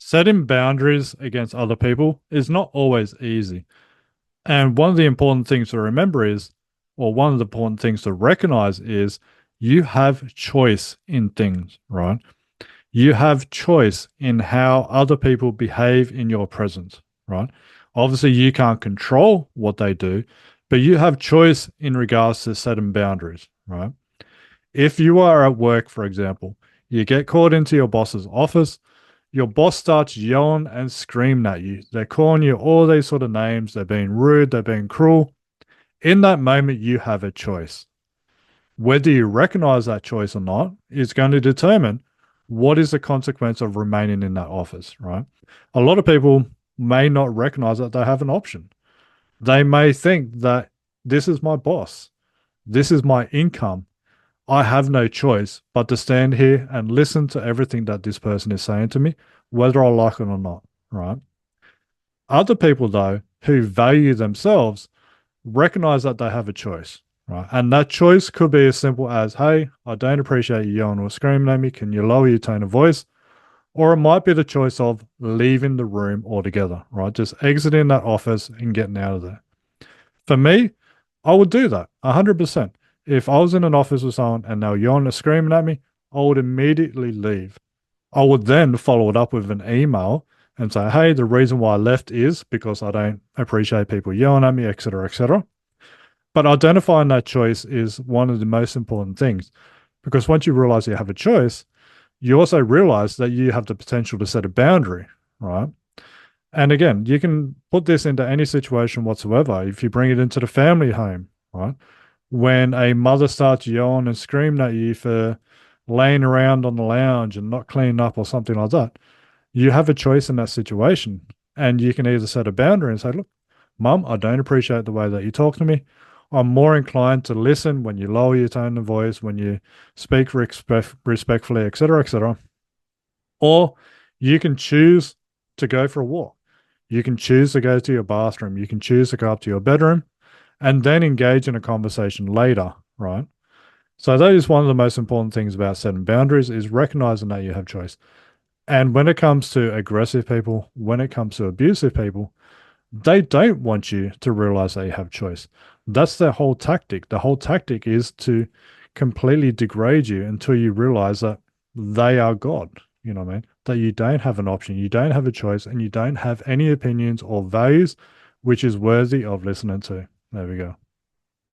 Setting boundaries against other people is not always easy. And one of the important things to remember is, or one of the important things to recognize is you have choice in things, right? You have choice in how other people behave in your presence, right? Obviously, you can't control what they do, but you have choice in regards to setting boundaries, right? If you are at work, for example, you get called into your boss's office, your boss starts yelling and screaming at you. They're calling you all these sort of names. They're being rude. They're being cruel. In that moment, you have a choice. Whether you recognize that choice or not is going to determine what is the consequence of remaining in that office, right? A lot of people may not recognize that they have an option. They may think that this is my boss, this is my income. I have no choice but to stand here and listen to everything that this person is saying to me, whether I like it or not, right? Other people, though, who value themselves recognize that they have a choice, right? And that choice could be as simple as, hey, I don't appreciate you yelling or screaming at me. Can you lower your tone of voice? Or it might be the choice of leaving the room altogether, right? Just exiting that office and getting out of there. For me, I would do that 100%. If I was in an office with someone and they were yelling or screaming at me, I would immediately leave. I would then follow it up with an email and say, hey, the reason why I left is because I don't appreciate people yelling at me, etc., etc. But identifying that choice is one of the most important things because once you realize you have a choice, you also realize that you have the potential to set a boundary, right? And again, you can put this into any situation whatsoever. If you bring it into the family home, right? When a mother starts yelling and screaming at you for laying around on the lounge and not cleaning up or something like that, you have a choice in that situation. And you can either set a boundary and say, look, Mum, I don't appreciate the way that you talk to me. I'm more inclined to listen when you lower your tone of voice, when you speak respectfully, etc., etc. Or you can choose to go for a walk. You can choose to go to your bathroom. You can choose to go up to your bedroom and then engage in a conversation later, right? So that is one of the most important things about setting boundaries is recognizing that you have choice. And when it comes to aggressive people, when it comes to abusive people, they don't want you to realize they have choice. That's their whole tactic. The whole tactic is to completely degrade you until you realize that they are God. You know what I mean? That you don't have an option, you don't have a choice, and you don't have any opinions or values which is worthy of listening to. There we go.